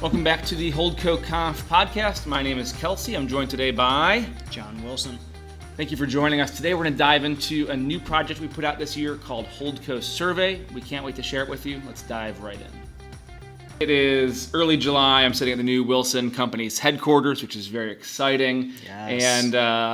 Welcome back to the HoldCoConf podcast. My name is Kelcey. I'm joined today by John Wilson. Thank you for joining us today. We're going to dive into a new project we put out this year called HoldCo Survey. We can't wait to share it with you. Let's dive right in. It is early July. I'm sitting at the new Wilson Company's headquarters, which is very exciting. Yes. And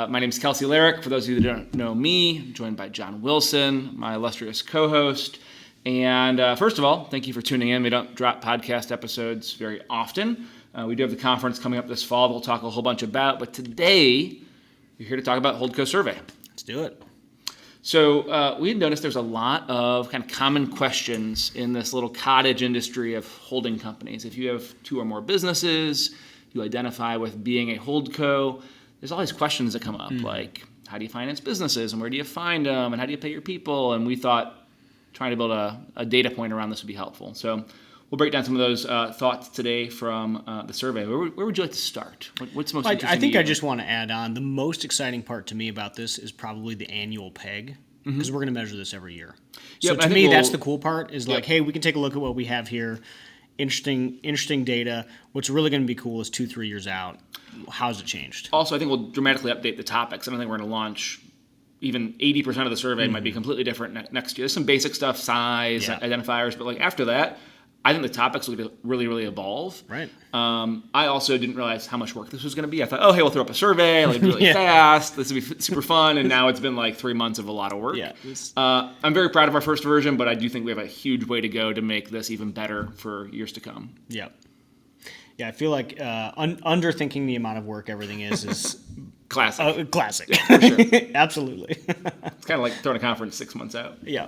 my name is Kelcey Lyric. For those of you that don't know me, I'm joined by John Wilson, my illustrious co-host. And first of all, thank you for tuning in. We don't drop podcast episodes very often. We do have the conference coming up this fall that we'll talk a whole bunch about. But today, we're here to talk about HoldCo Survey. Let's do it. So we had noticed there's a lot of kind of common questions in this little cottage industry of holding companies. If you have two or more businesses, you identify with being a HoldCo, there's all these questions that come up, like how do you finance businesses and where do you find them and how do you pay your people? And we thought trying to build a data point around this would be helpful. So we'll break down some of those thoughts today from the survey. Where would you like to start? What's most interesting I think to you? I just want to add on, the most exciting part to me about this is probably the annual PEG, because we're going to measure this every year. So Yep, to me, that's the cool part, is like, hey, we can take a look at what we have here. Interesting data. What's really going to be cool is 2-3 years out. How's it changed? Also, I think we'll dramatically update the topics. I don't think we're going to launch even 80% of the survey might be completely different next year. There's some basic stuff, size, identifiers, but like after that, I think the topics will really evolve. Right. I also didn't realize how much work this was going to be. I thought, oh, hey, we'll throw up a survey, like really fast. This will be super fun. And now it's been like 3 months of a lot of work. Yeah. I'm very proud of our first version, but I do think we have a huge way to go to make this even better for years to come. Yeah. Yeah, I feel like underthinking the amount of work everything is Classic. Classic. For sure. Absolutely. It's kind of like throwing a conference 6 months out. Yeah.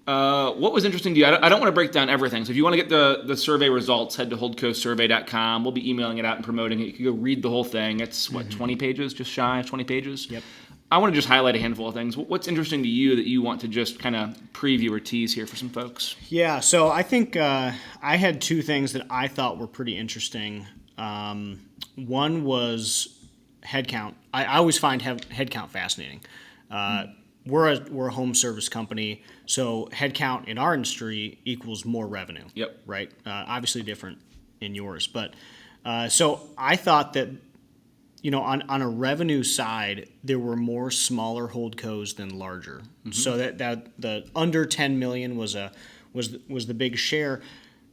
What was interesting to you? I don't want to break down everything. So if you want to get the survey results, head to HoldCoSurvey.com. We'll be emailing it out and promoting it. You can go read the whole thing. It's, 20 pages? Just shy of 20 pages? Yep. I want to just highlight a handful of things. What's interesting to you that you want to just kind of preview or tease here for some folks? Yeah, so I think I had two things that I thought were pretty interesting. One was headcount. I always find headcount fascinating. We're a home service company, so headcount in our industry equals more revenue. Yep. Right? Obviously different in yours. But so I thought that, on a revenue side, there were more smaller holdcos than larger. So that the under 10 million was the big share.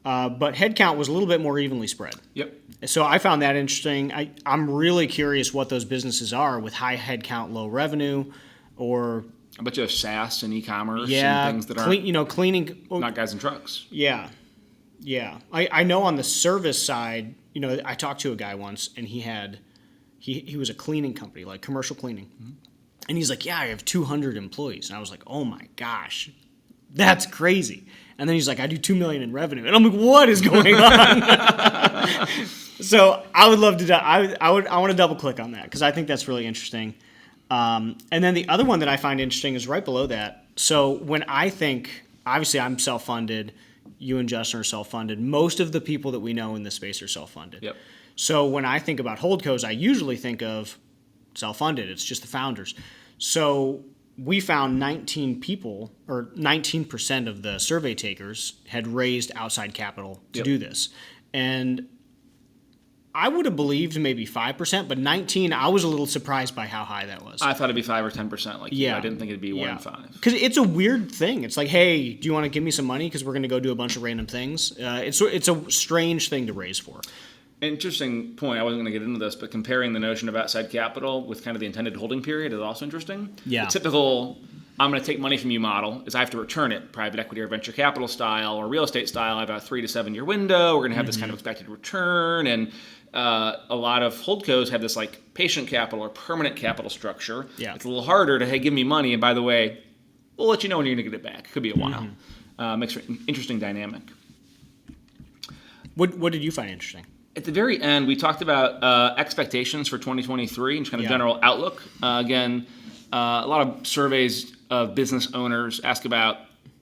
But headcount was a little bit more evenly spread. Yep. So I found that interesting. I'm really curious what those businesses are with high headcount, low revenue, or I bet you have SaaS and e-commerce and things that aren't cleaning. not guys in trucks. Yeah. I know on the service side, I talked to a guy once, and he was a cleaning company, like commercial cleaning, and he's like, yeah, I have 200 employees, and I was like, oh my gosh, that's crazy. And then he's like, I do $2 million in revenue. And I'm like, what is going on? So I would love to, I want to double click on that because I think that's really interesting. And then the other one that I find interesting is right below that. So when I think, obviously I'm self-funded, you and Justin are self-funded. Most of the people that we know in this space are self-funded. Yep. So when I think about holdcos, I usually think of self-funded. It's just the founders. So we found 19 people, or 19% of the survey takers had raised outside capital to do this. And I would have believed maybe 5%, but 19, I was a little surprised by how high that was. I thought it'd be 5 or 10%. Like you. I didn't think it'd be 1 in 5. Because it's a weird thing. It's like, hey, do you want to give me some money? Because we're going to go do a bunch of random things. It's a strange thing to raise for. Interesting point. I wasn't going to get into this, but comparing the notion of outside capital with kind of the intended holding period is also interesting. Yeah. The typical, I'm going to take money from you model is I have to return it, private equity or venture capital style or real estate style. I have a 3 to 7 year window. We're going to have this kind of expected return. And a lot of holdcos have this like patient capital or permanent capital structure. Yeah. It's a little harder to, hey, give me money. And by the way, we'll let you know when you're going to get it back. It could be a while. Makes for an interesting dynamic. What did you find interesting? At the very end, we talked about expectations for 2023 and just kind of general outlook. Again, a lot of surveys of business owners ask about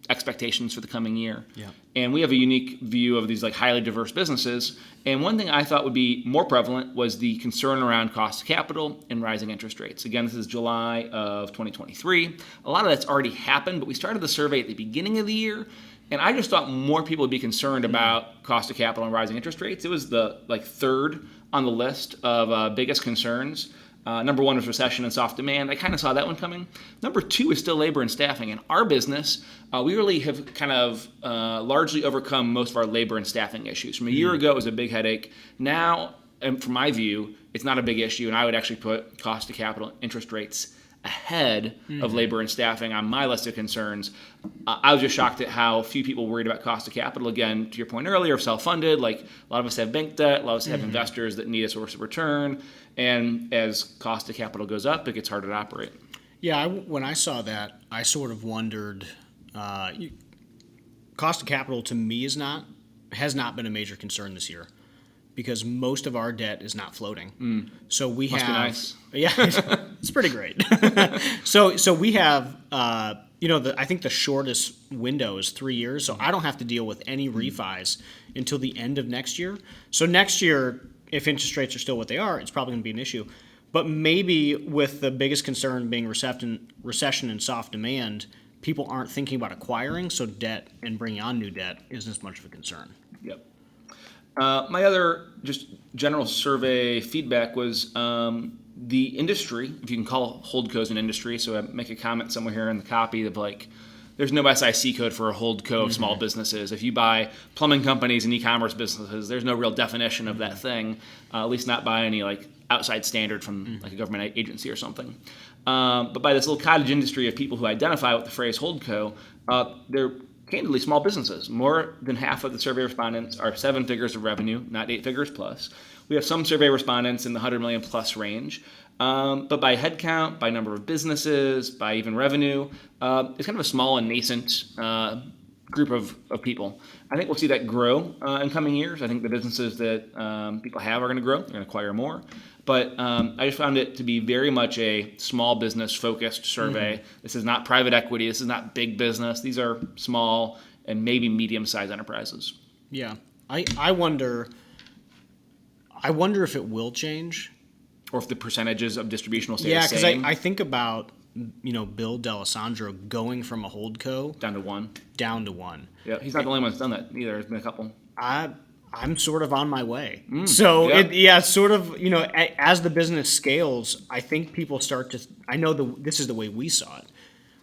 expectations for the coming year. Yeah. And we have a unique view of these like highly diverse businesses. And one thing I thought would be more prevalent was the concern around cost of capital and rising interest rates. Again, this is July of 2023. A lot of that's already happened, but we started the survey at the beginning of the year. And I just thought more people would be concerned about cost of capital and rising interest rates. It was the third on the list of biggest concerns. Number one was recession and soft demand. I kind of saw that one coming. Number two is still labor and staffing. In our business, we really have kind of largely overcome most of our labor and staffing issues. From a year ago, it was a big headache. Now, and from my view, it's not a big issue, and I would actually put cost of capital interest rates ahead of labor and staffing on my list of concerns. I was just shocked at how few people worried about cost of capital. Again, to your point earlier, self-funded, like a lot of us have bank debt, a lot of us have investors that need a source of return, and as cost of capital goes up, it gets harder to operate. Yeah, when I saw that, I sort of wondered, cost of capital to me has not been a major concern this year, because most of our debt is not floating. So we Must have, be nice. Yeah, it's pretty great. So we have, I think the shortest window is 3 years. So I don't have to deal with any refis until the end of next year. So next year, if interest rates are still what they are, it's probably going to be an issue. But maybe with the biggest concern being recession and soft demand, people aren't thinking about acquiring. So debt and bringing on new debt isn't as much of a concern. Yep. My other just general survey feedback was the industry, if you can call HoldCos an industry, so I make a comment somewhere here in the copy of there's no SIC code for a HoldCo of small businesses. If you buy plumbing companies and e-commerce businesses, there's no real definition of that thing, at least not by any outside standard from a government agency or something. But by this little cottage industry of people who identify with the phrase HoldCo, they're candidly small businesses. More than half of the survey respondents are 7 figures of revenue, not 8 figures plus. We have some survey respondents in the 100 million plus range. But by head count, by number of businesses, by even revenue, it's kind of a small and nascent group of people. I think we'll see that grow in coming years. I think the businesses that people have are going to grow. They're going to acquire more. But I just found it to be very much a small business focused survey. This is not private equity. This is not big business. These are small and maybe medium-sized enterprises. Yeah. I wonder if it will change. Or if the percentages of distribution will stay the Yeah, same. because I think about, Bill D'Alessandro going from a HoldCo Down to one. Yeah, He's not the only one that's done that either. There's been a couple. I'm sort of on my way. So, sort of, as the business scales, I think people start to, I know this is the way we saw it,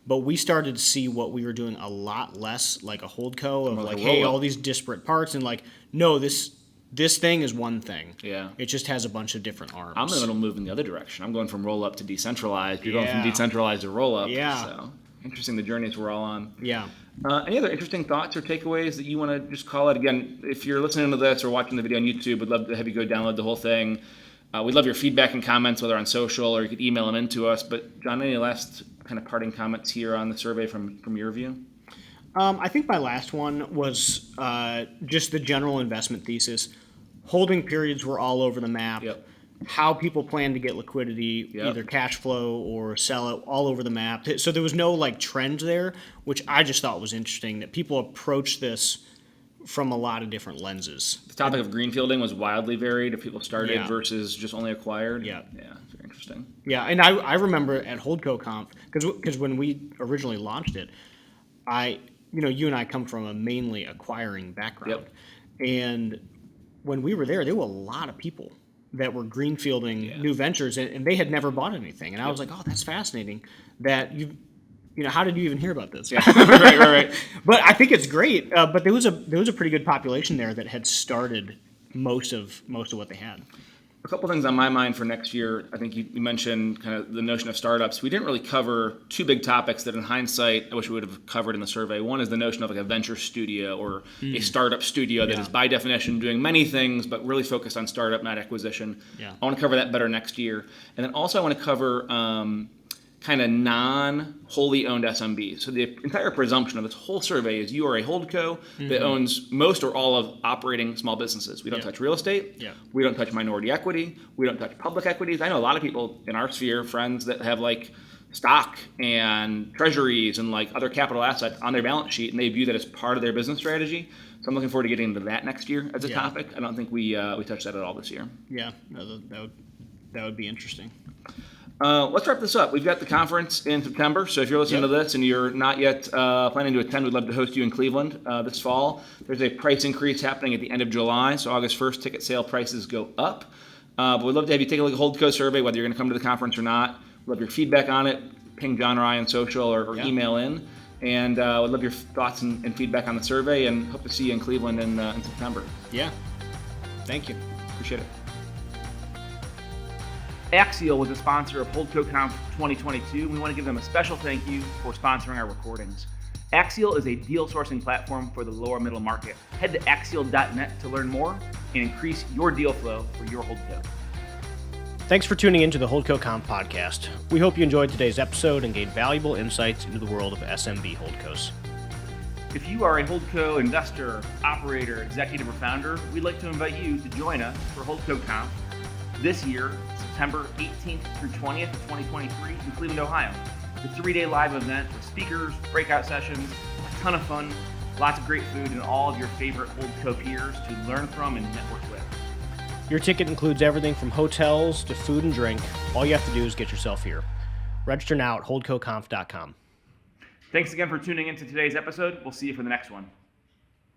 but we started to see what we were doing a lot less like a HoldCo of hey, all these disparate parts, and no, this thing is one thing. Yeah. It just has a bunch of different arms. I'm going to move in the other direction. I'm going from roll up to decentralized. You're going from decentralized to roll up. Yeah. So interesting the journeys we're all on. Yeah. Any other interesting thoughts or takeaways that you want to just call out? Again, if you're listening to this or watching the video on YouTube, we'd love to have you go download the whole thing. We'd love your feedback and comments, whether on social or you could email them into us. But John, any last kind of parting comments here on the survey from your view? I think my last one was just the general investment thesis. Holding periods were all over the map. Yep. How people plan to get liquidity, either cash flow or sell it, all over the map. So there was no trend there, which I just thought was interesting, that people approach this from a lot of different lenses. The topic of greenfielding was wildly varied if people started versus just only acquired. Yeah. Yeah, it's very interesting. Yeah, and I remember at HoldCoConf, because when we originally launched it, you and I come from a mainly acquiring background. Yep. And when we were there were a lot of people that were greenfielding new ventures, and they had never bought anything. And I was like, oh, that's fascinating that how did you even hear about this? Yeah. right. But I think it's great. But there was a pretty good population there that had started most of what they had. A couple things on my mind for next year. I think you mentioned kind of the notion of startups. We didn't really cover two big topics that in hindsight I wish we would have covered in the survey. One is the notion of a venture studio or a startup studio that is by definition doing many things but really focused on startup, not acquisition. Yeah. I want to cover that better next year. And then also I want to cover kind of non-wholly owned SMBs. So the entire presumption of this whole survey is you are a HoldCo that owns most or all of operating small businesses. We don't touch real estate. Yeah. We don't touch minority equity. We don't touch public equities. I know a lot of people in our sphere, friends that have stock and treasuries and other capital assets on their balance sheet, and they view that as part of their business strategy. So I'm looking forward to getting into that next year as a topic. I don't think we touched that at all this year. Yeah, no, that would be interesting. Let's wrap this up. We've got the conference in September, so if you're listening to this and you're not yet planning to attend, we'd love to host you in Cleveland this fall. There's a price increase happening at the end of July, so August 1st ticket sale prices go up. But we'd love to have you take a look at HoldCo Survey, whether you're going to come to the conference or not. We'd love your feedback on it. Ping John or I on social or email in. And we'd love your thoughts and feedback on the survey, and hope to see you in Cleveland in September. Yeah. Thank you. Appreciate it. Axial was a sponsor of HoldCoConf 2022. We want to give them a special thank you for sponsoring our recordings. Axial is a deal sourcing platform for the lower middle market. Head to axial.net to learn more and increase your deal flow for your HoldCo. Thanks for tuning in to the HoldCoConf podcast. We hope you enjoyed today's episode and gained valuable insights into the world of SMB holdcos. If you are a HoldCo investor, operator, executive, or founder, we'd like to invite you to join us for HoldCoConf this year, September 18th through 20th of 2023 in Cleveland, Ohio. It's a 3-day live event with speakers, breakout sessions, a ton of fun, lots of great food, and all of your favorite HoldCo peers to learn from and network with. Your ticket includes everything from hotels to food and drink. All you have to do is get yourself here. Register now at HoldCoConf.com. Thanks again for tuning into today's episode. We'll see you for the next one.